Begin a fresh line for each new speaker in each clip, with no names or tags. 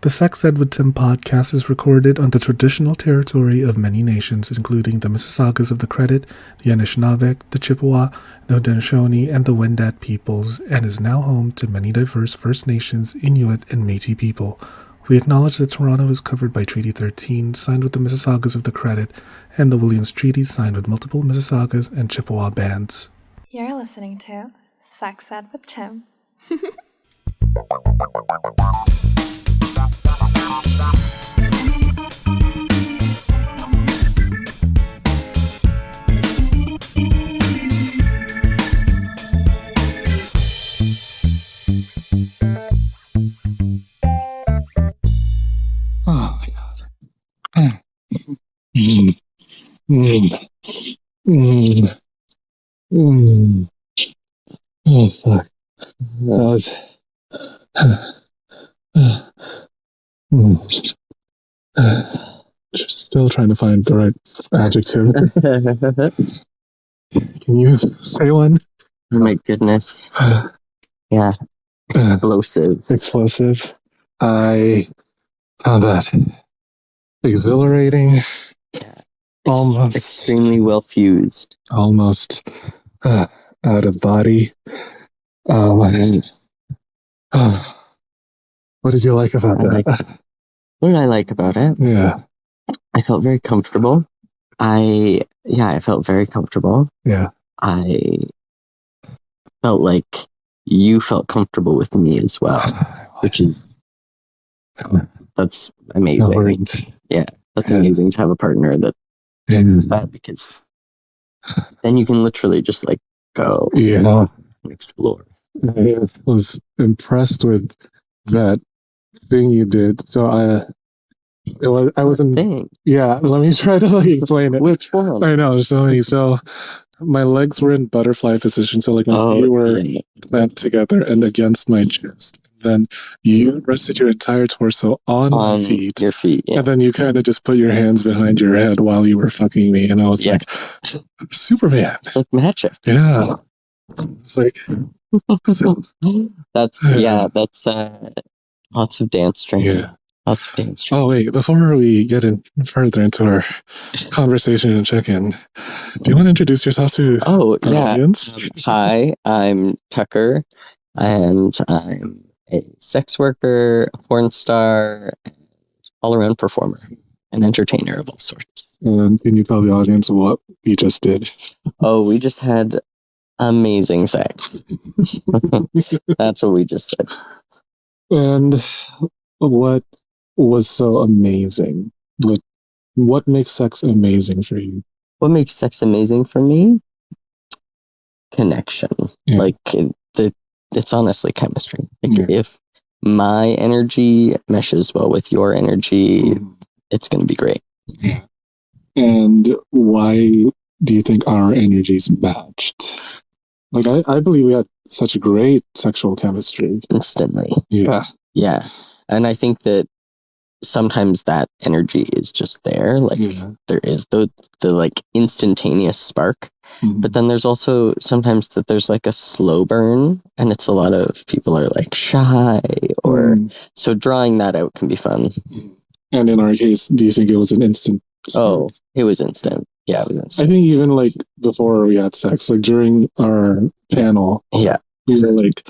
The Sex Ed with Tim podcast is recorded on the traditional territory of many nations, including the Mississaugas of the Credit, the Anishinaabe, the Chippewa, the Haudenosaunee, and the Wendat peoples, and is now home to many diverse First Nations, Inuit, and Métis people. We acknowledge that Toronto is covered by Treaty 13, signed with the Mississaugas of the Credit, and the Williams Treaty, signed with multiple Mississaugas and Chippewa bands.
You're listening to Sex Ed with Tim.
Oh my god. Oh fuck. That was just still trying to find the right adjective. Can you say one?
Oh my goodness. Yeah. Explosive.
Explosive. I found that exhilarating.
Yeah.
Almost.
Extremely well fused.
Almost out of body. What did you like about that?
What did I like about it?
Yeah.
I felt very comfortable. I felt very comfortable.
Yeah.
I felt like you felt comfortable with me as well, which is, that's amazing. Yeah, that's amazing to have a partner that does that, because then you can literally just like go and explore.
I was impressed with that thing you did. So I wasn't. Yeah, let me try to explain it.
Which one?
I know, there's so many. So my legs were in butterfly position, so like my feet were clamped together and against my chest. Then you rested your entire torso on my feet.
Your feet, yeah.
And then you kind of just put your hands behind your head while you were fucking me, and I was like, Superman.
It's like magic.
Yeah. It's like
that's lots of dance training.
Yeah.
Lots of dance training.
Oh wait, before we get in further into our conversation and check-in, do you want to introduce yourself to our audience?
Hi, I'm Tucker, and I'm a sex worker, a porn star, and all-around performer, and entertainer of all sorts.
And can you tell the audience what we just did?
Oh, we just had amazing sex. That's what we just did.
And what was so amazing? What makes sex amazing for you?
What makes sex amazing for me? Connection.
Yeah.
Like, it's honestly chemistry. Like, if my energy meshes well with your energy, it's going to be great.
Yeah. And why do you think our energies matched? Like, I believe we had such great sexual chemistry.
Instantly.
Yeah.
Yeah. And I think that sometimes that energy is just there. Like, there is the like instantaneous spark. But then there's also sometimes that there's like a slow burn, and it's a lot of people are like shy, or so drawing that out can be fun.
And in our case, do you think it was an instant spark?
Oh, it was instant. Yeah, it was instant.
I think even like before we had sex, like during our panel, we were like,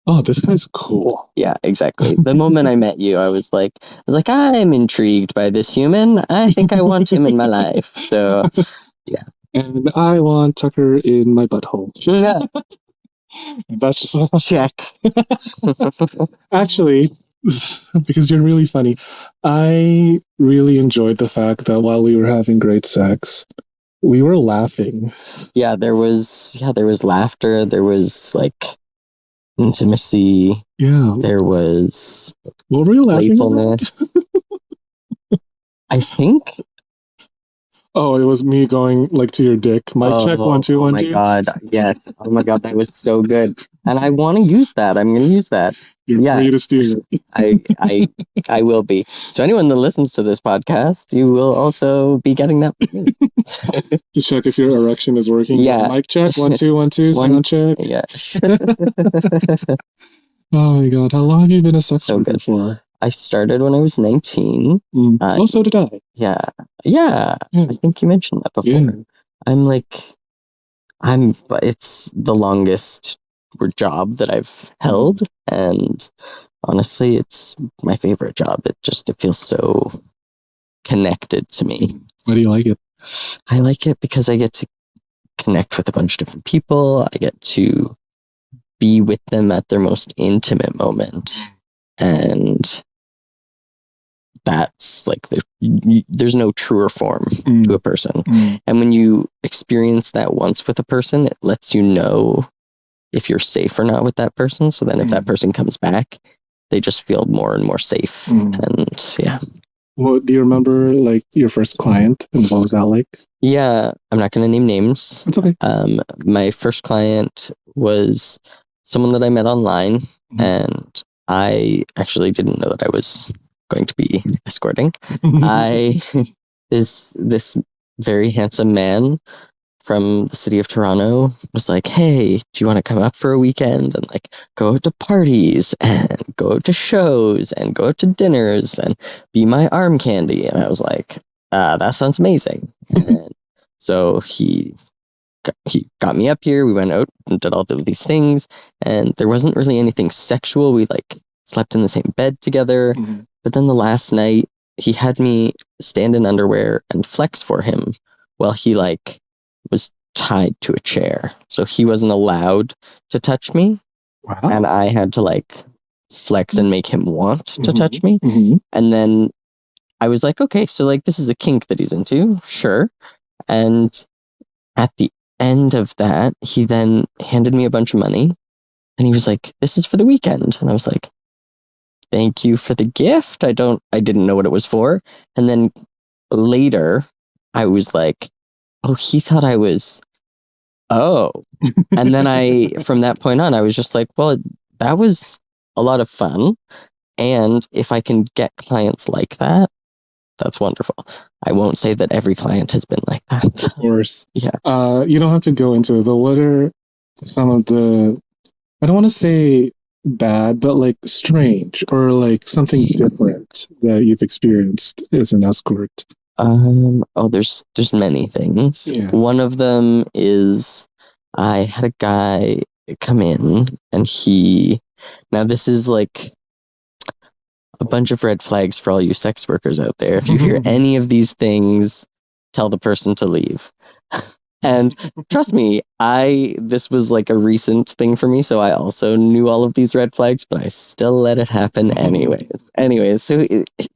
oh, this guy's cool.
Yeah, exactly. The moment I met you, I was like, I'm intrigued by this human. I think I want him in my life. So, yeah.
And I want Tucker in my butthole.
Yeah.
That's just
check.
Actually, because you're really funny, I really enjoyed the fact that while we were having great sex, we were laughing.
Yeah, there was laughter. There was like intimacy.
Yeah.
There was
what were you
playfulness. I think.
Oh, it was me going like to your dick. Mic check 1 2 1 2.
Oh my god, yes. Oh my god, that was so good. And I want to use that. I'm going to use that.
You're free to steal it.
I will be. So anyone that listens to this podcast, you will also be getting that.
To check if your erection is working.
Yeah.
Mic check 1 2 1 2. Sound check.
Yeah.
Oh my god, how long have you been a sex worker for?
I started when I was 19.
So did I.
Yeah. I think you mentioned that before. Yeah. It's the longest job that I've held, and honestly, it's my favorite job. It feels so connected to me.
Why do you like it?
I like it because I get to connect with a bunch of different people. I get to be with them at their most intimate moment. And that's like, there's no truer form to a person. And when you experience that once with a person, it lets you know if you're safe or not with that person. So then if that person comes back, they just feel more and more safe. And yeah.
Well, do you remember like your first client and what was that like?
Yeah, I'm not going to name names.
It's okay.
My first client was someone that I met online, and I actually didn't know that I was going to be escorting. This very handsome man from the city of Toronto was like, hey, do you want to come up for a weekend and like go out to parties and go out to shows and go out to dinners and be my arm candy? And I was like, that sounds amazing. And so he got me up here. We went out and did all of these things, and there wasn't really anything sexual. We like slept in the same bed together. But then the last night, he had me stand in underwear and flex for him while he like was tied to a chair. So he wasn't allowed to touch me.
Wow.
And I had to like flex and make him want to touch me. And then I was like, okay, so like this is a kink that he's into. Sure. And at the end of that, he then handed me a bunch of money and he was like, this is for the weekend. And I was like, thank you for the gift. I didn't know what it was for. And then later I was like, oh, he thought I was, and then from that point on, I was just like, well, that was a lot of fun. And if I can get clients like that, that's wonderful. I won't say that every client has been like that.
Of course.
Yeah.
You don't have to go into it, but what are some of the, I don't want to say bad, but like strange or like something different that you've experienced as an escort?
There's many things.
Yeah.
One of them is I had a guy come in and now this is like a bunch of red flags for all you sex workers out there. If you hear any of these things, tell the person to leave. And trust me, this was like a recent thing for me, so I also knew all of these red flags, but I still let it happen anyways. So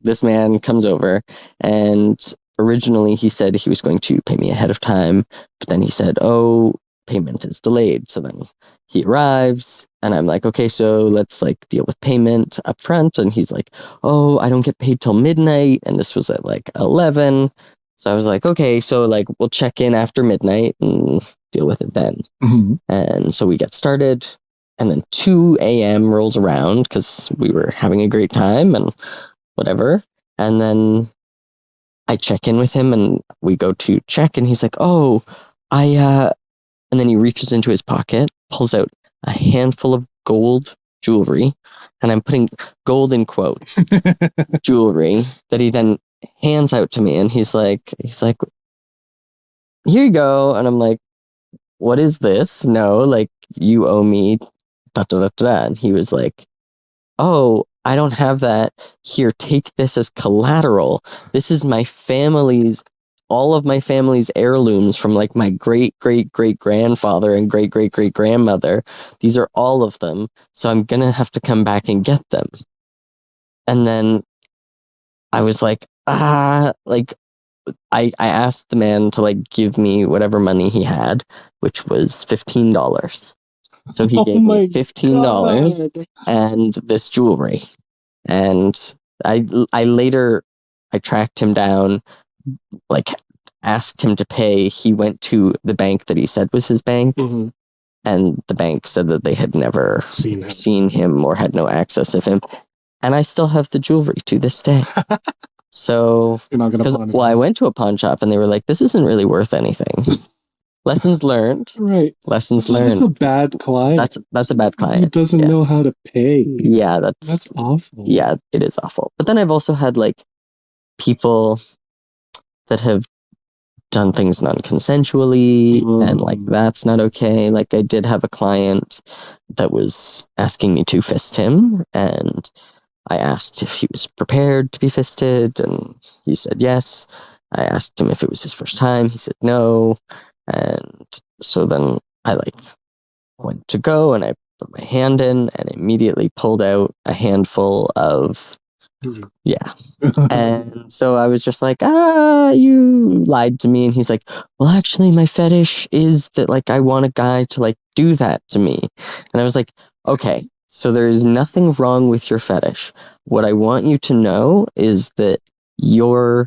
this man comes over, and originally he said he was going to pay me ahead of time, but then he said, oh, payment is delayed. So then he arrives, and I'm like, okay, so let's like deal with payment up front. And he's like, oh, I don't get paid till midnight, and this was at like 11. So I was like, okay, so like we'll check in after midnight and deal with it then. And so we get started, and then 2 a.m. rolls around because we were having a great time and whatever. And then I check in with him and we go to check, and he's like, oh, and then he reaches into his pocket, pulls out a handful of gold jewelry, and I'm putting gold in quotes, jewelry that he then hands out to me, and he's like, here you go. And I'm like, what is this? No, like you owe me da da da da. And he was like, oh, I don't have that. Here, take this as collateral. This is all of my family's heirlooms from like my great great great grandfather and great great great grandmother. These are all of them. So I'm gonna have to come back and get them. And then I was like, like I asked the man to like give me whatever money he had, which was $15. So he gave me $15 and this jewelry. And I later tracked him down, like asked him to pay. He went to the bank that he said was his bank, and the bank said that they had never seen him or had no access of him. And I still have the jewelry to this day. So,
you're not gonna pawn it.
Well, I went to a pawn shop and they were like, this isn't really worth anything. Lessons learned.
Right.
Lessons
So
learned.
that's a bad client.
That's a bad client.
Who doesn't know how to pay.
Yeah,
that's awful.
Yeah, it is awful. But then I've also had like people that have done things non-consensually, and like that's not okay. Like I did have a client that was asking me to fist him, and I asked if he was prepared to be fisted, and he said yes. I asked him if it was his first time. He said no. And so then I like went to go, and I put my hand in and immediately pulled out a handful of and so I was just like, you lied to me. And he's like, well, actually my fetish is that like I want a guy to like do that to me. And I was like, okay, so there's nothing wrong with your fetish. What I want you to know is that you're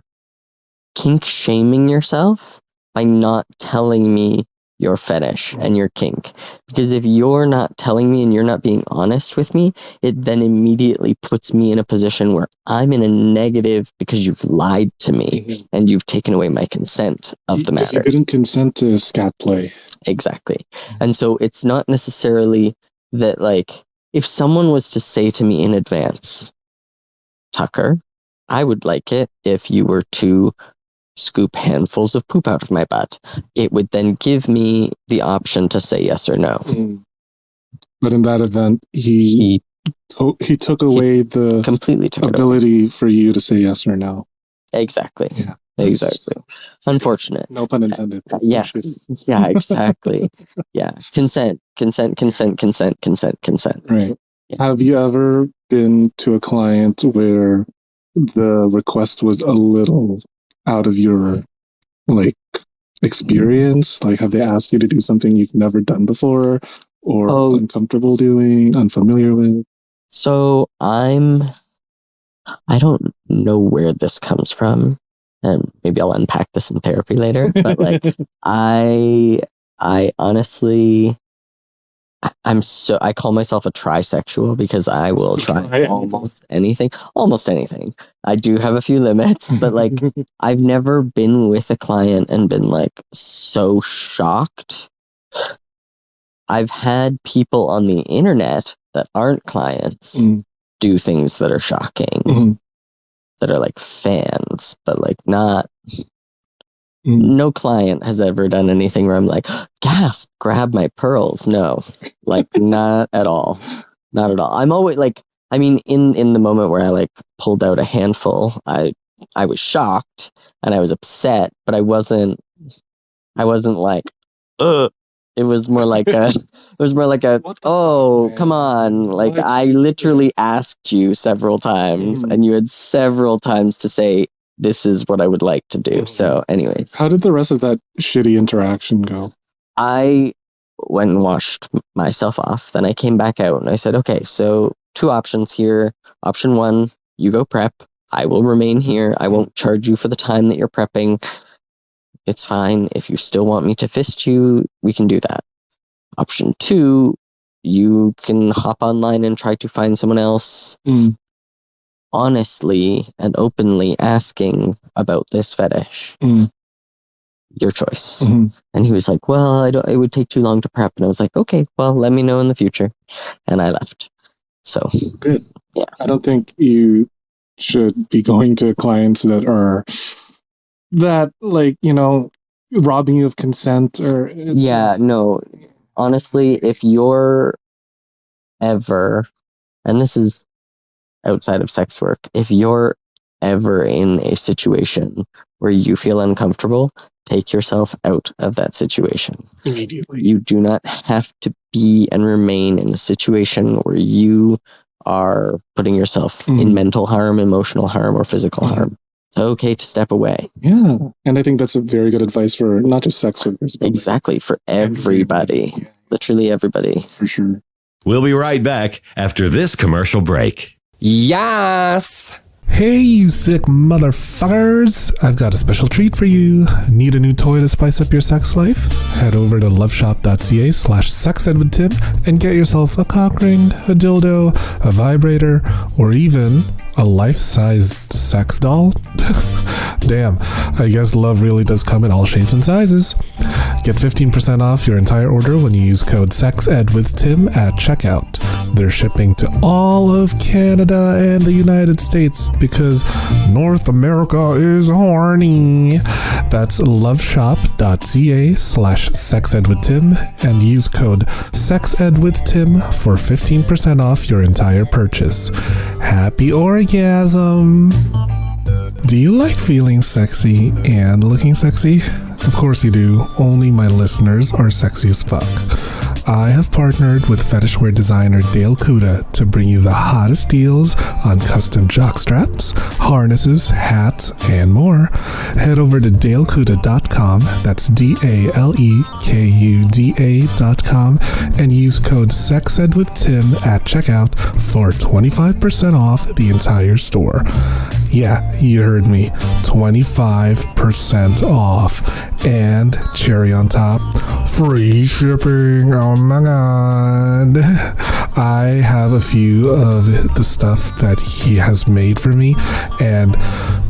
kink shaming yourself by not telling me your fetish and your kink. Because if you're not telling me and you're not being honest with me, it then immediately puts me in a position where I'm in a negative because you've lied to me and you've taken away my consent of the matter.
You didn't consent to scat play.
Exactly. And so it's not necessarily that like, if someone was to say to me in advance, Tucker, I would like it if you were to scoop handfuls of poop out of my butt, it would then give me the option to say yes or no.
But in that event, he took away the
completely
ability for you to say yes or no.
Exactly.
Yeah.
Exactly. Unfortunate.
No pun intended.
Yeah. Yeah, exactly. Yeah. Consent.
Right.
Yeah.
Have you ever been to a client where the request was a little out of your like experience? Like, have they asked you to do something you've never done before, or uncomfortable doing, unfamiliar with?
So I don't know where this comes from, and maybe I'll unpack this in therapy later. But like, I honestly, I call myself a trisexual because I will try almost anything. I do have a few limits, but like I've never been with a client and been like so shocked. I've had people on the internet that aren't clients do things that are shocking, that are like fans, but like not. No client has ever done anything where I'm like, gasp, grab my pearls. No, like not at all. Not at all. I'm always like, I mean, in the moment where I like pulled out a handful, I was shocked and I was upset, but I wasn't like, ugh. It was more like oh, come on. Like I literally asked you several times and you had several times to say, this is what I would like to do. So anyways.
How did the rest of that shitty interaction go?
I went and washed myself off. Then I came back out and I said, okay, so 2 options here. Option 1, you go prep. I will remain here. I won't charge you for the time that you're prepping. It's fine. If you still want me to fist you, we can do that. Option 2, you can hop online and try to find someone else. Honestly and openly asking about this fetish. Your choice. And he was like, well, it would take too long to prep. And I was like, okay, well, let me know in the future. And I left. So
good.
Yeah.
I don't think you should be going to clients that like, robbing you of consent or
no. Honestly, if you're ever, and this is outside of sex work, if you're ever in a situation where you feel uncomfortable, take yourself out of that situation.
Immediately.
You do not have to be and remain in a situation where you are putting yourself in mental harm, emotional harm, or physical harm. It's okay to step away.
Yeah. And I think that's a very good advice for not just sex workers. But
exactly. For everybody. Yeah. Literally everybody.
For sure.
We'll be right back after this commercial break.
Yes!
Hey, you sick motherfuckers! I've got a special treat for you. Need a new toy to spice up your sex life? Head over to loveshop.ca/sexedwithtim and get yourself a cock ring, a dildo, a vibrator, or even a life-sized sex doll. Damn, I guess love really does come in all shapes and sizes. Get 15% off your entire order when you use code SEXEDWITHTIM at checkout. They're shipping to all of Canada and the United States because North America is horny. That's loveshop.ca/sexedwithtim and use code SEXEDWITHTIM for 15% off your entire purchase. Happy orgasm! Do you like feeling sexy and looking sexy? Of course you do. Only my listeners are sexy as fuck. I have partnered with fetishwear designer Dale Kuda to bring you the hottest deals on custom jockstraps, harnesses, hats, and more. Head over to dalekuda.com, that's DALEKUDA.com, and use code SEXEDWITHTIM at checkout for 25% off the entire store. Yeah, you heard me. 25% off. And cherry on top, free shipping. Oh my god. I have a few of the stuff that he has made for me, and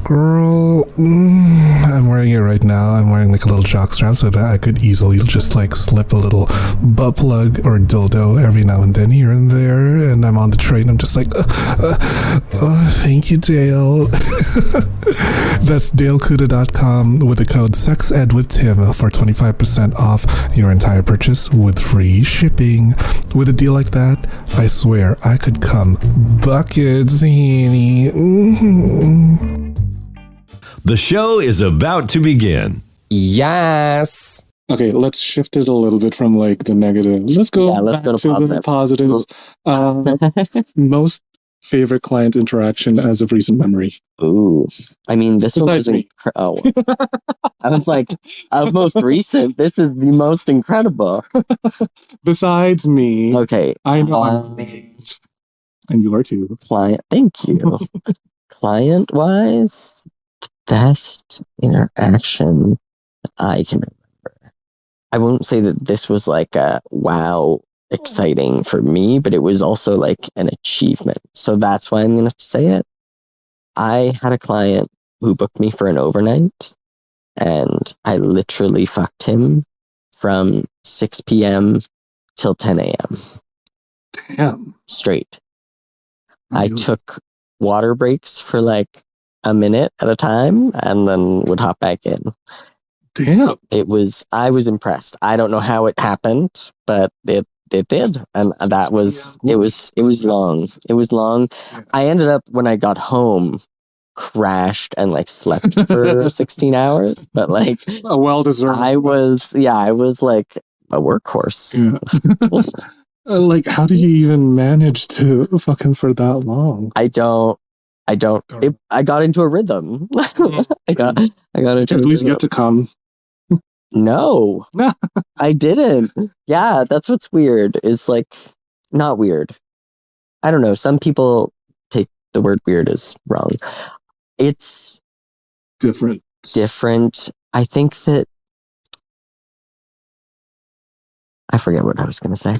girl, I'm wearing it right now. I'm wearing like a little jockstrap so that I could easily just like slip a little butt plug or dildo every now and then here and there, and I'm on the train. I'm just like, thank you, Dale. That's dalekuda.com with the code SEXEDWITHTIM for 25% off your entire purchase with free shipping. With a deal like that, I swear I could come buckets, honey.
The show is about to begin.
Yes.
Okay, let's shift it a little bit from like the negative. Let's go
let's
back
go to
the positives. Most favorite client interaction as of recent memory.
Ooh. I mean, this one was
Besides me.
oh. I was like, of most recent, this is the most incredible.
Besides me.
Okay.
I know I'm late. And you are too.
Client, thank you. Client-wise, best interaction that I can remember. I won't say that this was like a wow, exciting for me, but it was also like an achievement. So that's why I'm going to say it. I had a client who booked me for an overnight, and I literally fucked him from 6 p.m. till 10 a.m.
Damn.
straight. I took water breaks for like a minute at a time and then would hop back in.
Damn.
I was impressed. I don't know how it happened, but it did. And that was, it was long. It was long. I ended up, when I got home, crashed and like slept for 16 hours, but like
a well-deserved.
I was like a workhorse.
Yeah. Like, how did you even manage to fucking for that long?
I got into a rhythm. I got into
at least get to come.
No, I didn't. Yeah, that's what's weird. Is like not weird. I don't know. Some people take the word weird as wrong. It's
different.
I think that I forget what I was going to say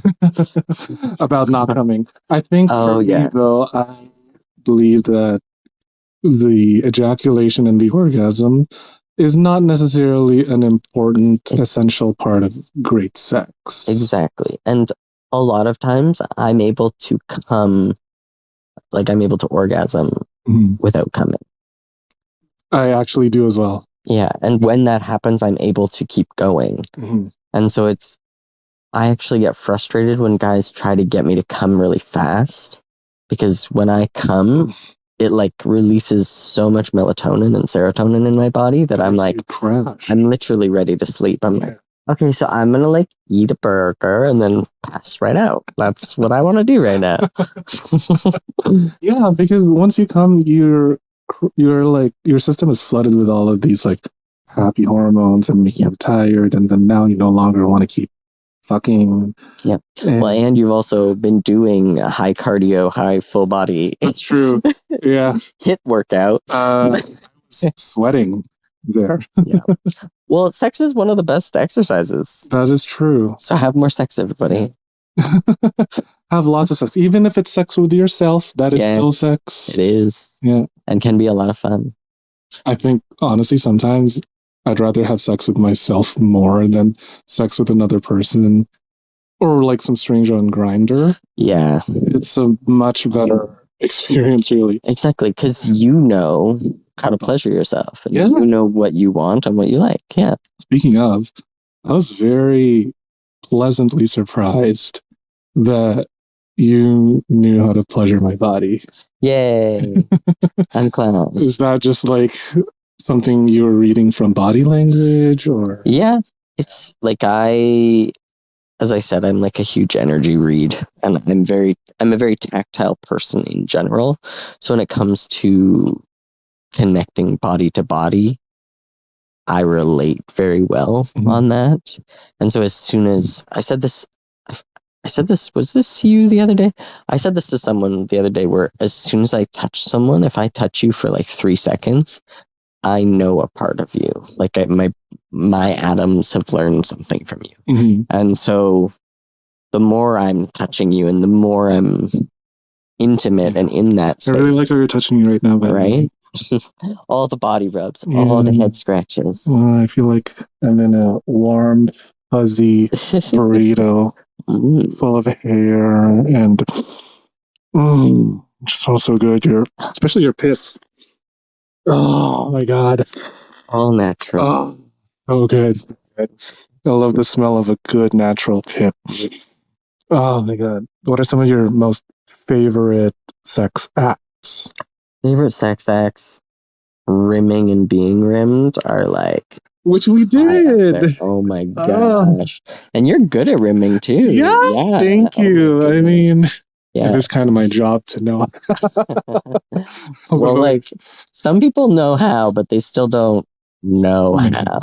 about not coming. I think for me, though, I believe that the ejaculation and the orgasm is not necessarily an important, essential part of great sex.
Exactly. And a lot of times I'm able to come, like I'm able to orgasm without coming.
I actually do as well.
Yeah. And when that happens, I'm able to keep going. Mm-hmm. And so I actually get frustrated when guys try to get me to come really fast, because when I come, it like releases so much melatonin and serotonin in my body that I'm like, I'm literally ready to sleep. I'm like, okay, so I'm going to like eat a burger and then pass right out. That's what I want to do right now.
Yeah, because once you come, you're like, your system is flooded with all of these like happy hormones and making you tired. And then now you no longer want to keep fucking.
Yeah. And you've also been doing a high cardio, high full body.
That's true. Yeah.
HIIT workout.
Sweating there.
Yeah. Well, sex is one of the best exercises.
That is true.
So have more sex, everybody.
Have lots of sex. Even if it's sex with yourself, that is still sex.
It is.
Yeah.
And can be a lot of fun.
I think, honestly, sometimes I'd rather have sex with myself more than sex with another person or like some stranger on Grindr.
Yeah.
It's a much better experience, really.
Exactly, because you know how to pleasure yourself, and you know what you want and what you like. Yeah.
Speaking of, I was very pleasantly surprised that you knew how to pleasure my body.
Yay. I'm glad.
Is that just like something you were reading from body language or?
Yeah. It's like as I said, I'm like a huge energy read, and I'm a very tactile person in general. So when it comes to connecting body to body, I relate very well on that. And so as soon as I said this, was this to you the other day? I said this to someone the other day where as soon as I touch someone, if I touch you for like 3 seconds, I know a part of you. Like my atoms have learned something from you.
Mm-hmm.
And so the more I'm touching you and the more I'm intimate and in that space.
I really like how you're touching me right now,
right? All the body rubs, all the head scratches.
I feel like I'm in a warm, fuzzy burrito full of hair and just smells so good. Especially your pits. Oh my god.
All natural.
Oh, so good. I love the smell of a good natural tip. Oh my god. What are some of your most favorite sex acts?
Favorite sex acts? Rimming and being rimmed are like,
which we did.
Oh my gosh. And you're good at rimming too.
Yeah. Thank you. I mean,
it
is kind of my job to know.
Well, like some people know how, but they still don't know how.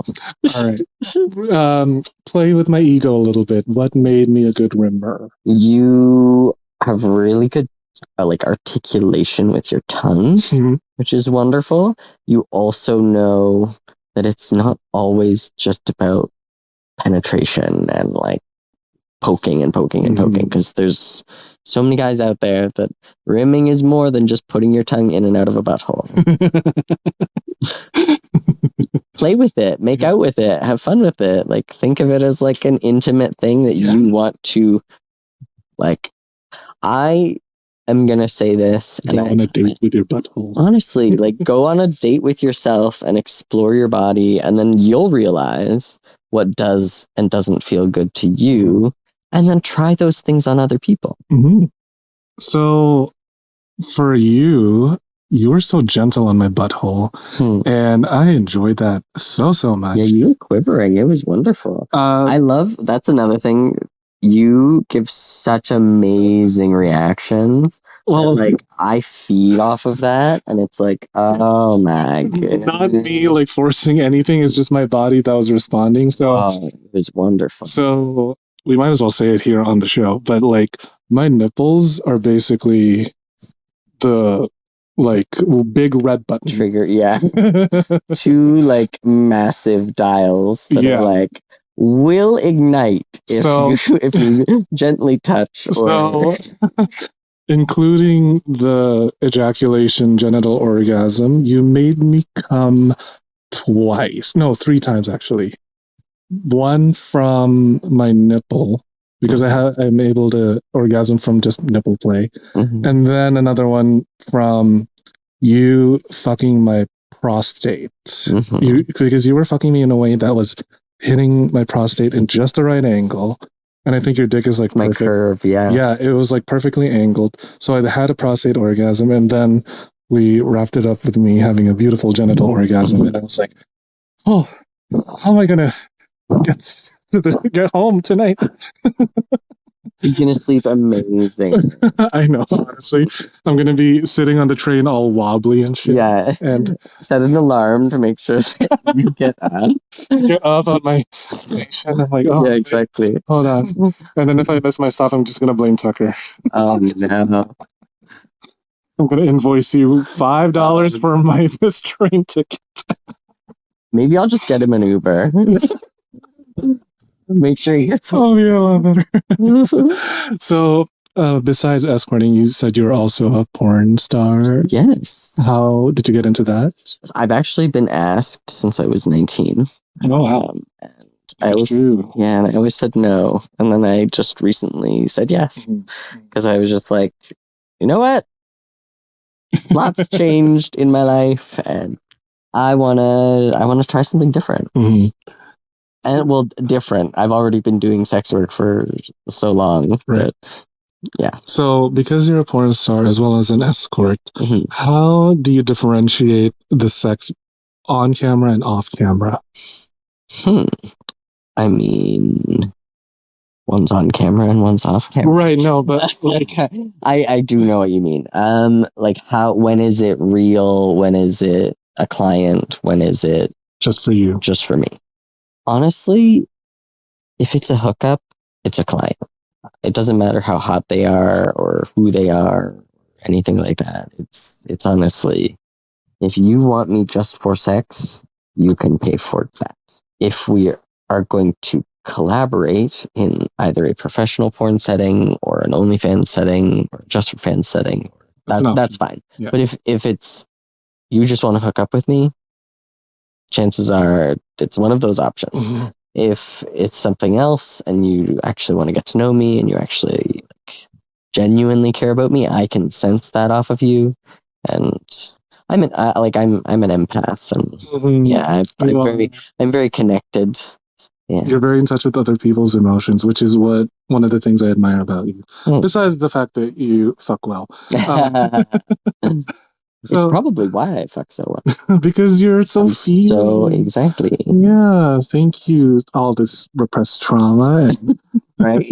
All right. Play with my ego a little bit. What made me a good rimmer?
You have really good like articulation with your tongue, which is wonderful. You also know that it's not always just about penetration and like poking and poking and poking, because there's so many guys out there that rimming is more than just putting your tongue in and out of a butthole. Play with it, make out with it, have fun with it. Like think of it as like an intimate thing that you want to like. I'm gonna say this.
Go on a date with your butthole.
Honestly, like go on a date with yourself and explore your body, and then you'll realize what does and doesn't feel good to you, and then try those things on other people.
So, for you were so gentle on my butthole, and I enjoyed that so much.
Yeah, you were quivering. It was wonderful. I love. That's another thing. You give such amazing reactions. Well, like I feed off of that, and it's like, oh my goodness.
Not me like forcing anything. It's just my body that was responding. So
it was wonderful.
So we might as well say it here on the show, but like my nipples are basically the like big red button
trigger. Yeah, 2 like massive dials that are like. Will ignite if you gently touch. Or...
including the ejaculation genital orgasm, you made me come twice. No, 3 times actually. One from my nipple, because I'm able to orgasm from just nipple play. And then another one from you fucking my prostate. Because you were fucking me in a way that was hitting my prostate in just the right angle, and I think your dick is like
my curve. Yeah,
it was like perfectly angled. So I had a prostate orgasm, and then we wrapped it up with me having a beautiful genital orgasm, and I was like, oh, how am I gonna get home tonight?
He's gonna sleep amazing.
I know, honestly. I'm gonna be sitting on the train all wobbly and shit.
Yeah. And set an alarm to make sure that you get up.
Get up on my station. I'm like, oh
yeah, exactly.
Hold on. And then if I miss my stop, I'm just gonna blame Tucker.
Oh no.
I'm gonna invoice you $5 for my missed train ticket.
Maybe I'll just get him an Uber. Make sure he gets home.
Oh yeah, a lot better. So besides escorting, you said you were also a porn star.
Yes.
How did you get into that?
I've actually been asked since I was 19.
Oh, wow.
And I always said no. And then I just recently said yes. Because I was just like, you know what? Lots changed in my life, and I wanna try something different. And well, different. I've already been doing sex work for so long.
Right.
Yeah.
So, because you're a porn star as well as an escort, how do you differentiate the sex on camera and off camera?
I mean, one's on camera and one's off camera.
Right, no, but like
I do know what you mean. Like when is it real? When is it a client? When is it
just for you?
Just for me. Honestly, if it's a hookup, it's a client. It doesn't matter how hot they are or who they are, anything like that. It's honestly, if you want me just for sex, you can pay for that. If we are going to collaborate in either a professional porn setting or an OnlyFans setting or just for fans setting, that's fine. Yeah. But if it's you just want to hook up with me, chances are it's one of those options. If it's something else and you actually want to get to know me and you actually genuinely care about me, I can sense that off of you. And I'm an empath, and I'm very connected. Yeah. You're very in touch with other people's emotions, which is one of the things I admire about you. Besides the fact that you fuck well. It's probably why I fuck so well. Because you're so feeling. So exactly. Yeah, thank you. All this repressed trauma and right?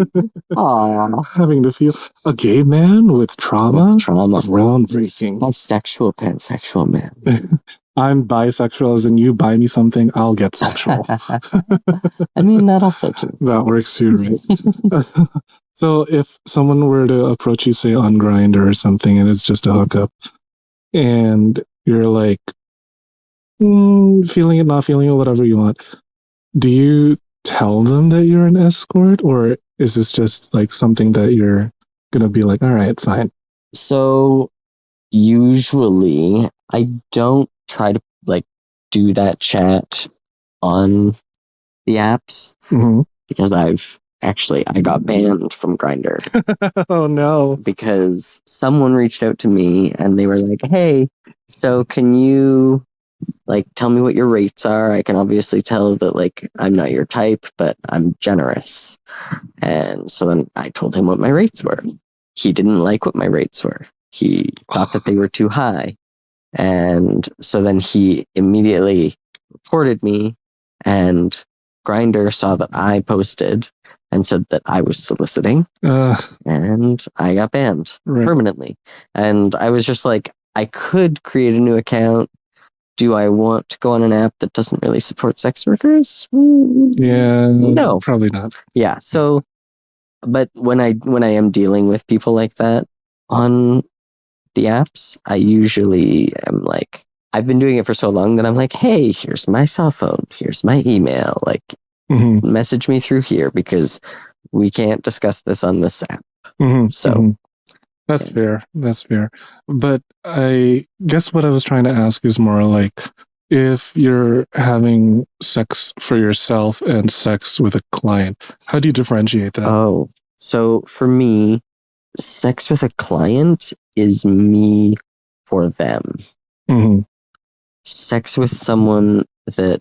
Aww. Having to feel a gay man with trauma. Groundbreaking. Bisexual, pansexual man. I'm bisexual, as in you buy me something, I'll get sexual. I mean, that also too. That works too, right? So if someone were to approach you, say, on Grindr or something, and it's just a hookup, and you're like, feeling it, not feeling it, whatever you want, do you tell them that you're an escort, or is this just like something that you're gonna be like, all right, fine? So usually I don't try to do that chat on the apps because I got banned from Grindr. Oh no. Because someone reached out to me and they were like, hey, so can you tell me what your rates are? I can obviously tell that I'm not your type, but I'm generous. And so then I told him what my rates were. He didn't like what my rates were. He thought that they were too high. And so then he immediately reported me, and Grindr saw that I posted and said that I was soliciting, and I got banned permanently. And I was just like, I could create a new account. Do I want to go on an app that doesn't really support sex workers? Yeah, no, probably not. Yeah. So, but when I am dealing with people like that on the apps, I usually am like, I've been doing it for so long that I'm like, hey, here's my cell phone, here's my email, message me through here because we can't discuss this on this app. So that's fair. That's fair. But I guess what I was trying to ask is more like, if you're having sex for yourself and sex with a client, how do you differentiate that? Oh, so for me, sex with a client is me for them. Sex with someone that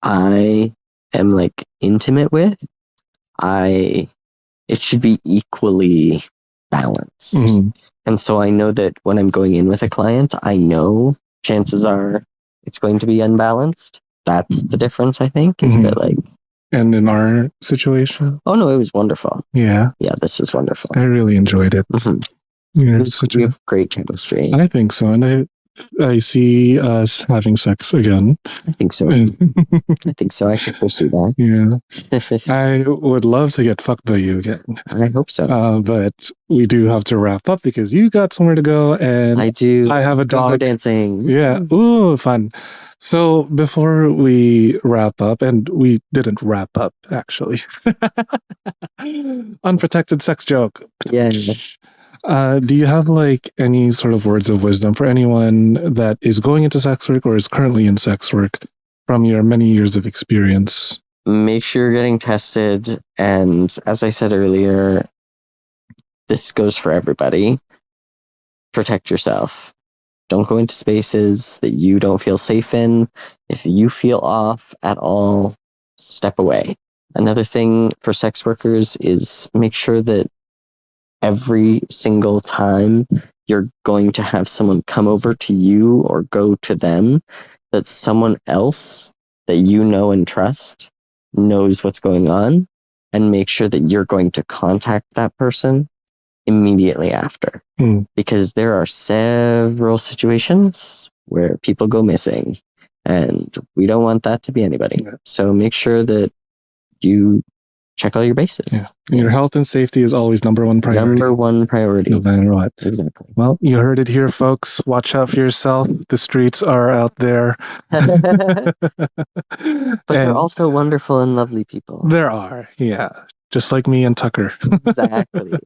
I am intimate with, it should be equally balanced. And so I know that when I'm going in with a client, I know chances are it's going to be unbalanced. That's the difference, I think, is that And in our situation? Oh no, it was wonderful. Yeah. Yeah, this was wonderful. I really enjoyed it. Yeah, we have great chemistry. I think so, and I see us having sex again. I think so. I think so. I can foresee that. Yeah. I would love to get fucked by you again. I hope so. But we do have to wrap up because you got somewhere to go, and I do. I have a dog. Go dancing. Yeah. Ooh, fun.
So before we wrap up, and we didn't wrap up actually, unprotected sex joke.
Yeah.
Do you have like any sort of words of wisdom for anyone that is going into sex work or is currently in sex work from your many years of experience?
Make sure you're getting tested. And as I said earlier, this goes for everybody. Protect yourself. Don't go into spaces that you don't feel safe in. If you feel off at all, step away. Another thing for sex workers is make sure that every single time you're going to have someone come over to you or go to them, that someone else that you know and trust knows what's going on, and make sure that you're going to contact that person immediately after. Because there are several situations where people go missing, and we don't want that to be anybody. So make sure that you check all your bases.
Yeah. Your health and safety is always number one priority.
Number one priority.
No matter what.
Exactly.
Well, you heard it here, folks. Watch out for yourself. The streets are out there.
But they're also wonderful and lovely people.
There are, yeah. Just like me and Tucker.
Exactly.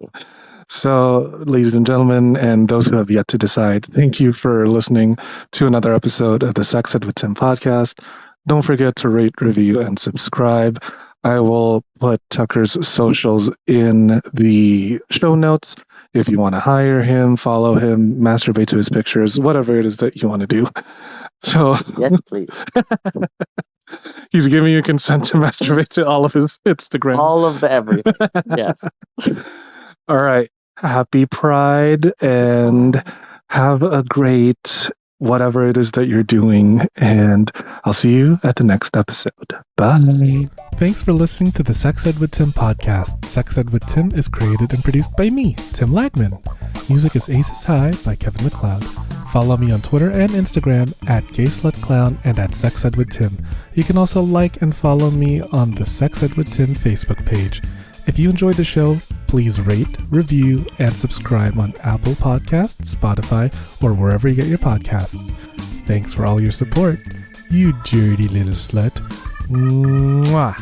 So, ladies and gentlemen, and those who have yet to decide, thank you for listening to another episode of the Sex Ed with Tim podcast. Don't forget to rate, review, and subscribe. I will put Tucker's socials in the show notes. If you want to hire him, follow him, masturbate to his pictures, whatever it is that you want to do. So,
yes, please.
He's giving you consent to masturbate to all of his Instagram.
All of the everything. Yes.
All right. Happy Pride and have a great whatever it is that you're doing. And I'll see you at the next episode. Bye. Thanks for listening to the Sex Ed with Tim podcast. Sex Ed with Tim is created and produced by me, Tim Lagman. Music is Aces High by Kevin MacLeod. Follow me on Twitter and Instagram at GaySlutClown and at Sex Ed with Tim. You can also like and follow me on the Sex Ed with Tim Facebook page. If you enjoyed the show, please rate, review, and subscribe on Apple Podcasts, Spotify, or wherever you get your podcasts. Thanks for all your support, you dirty little slut. Mwah.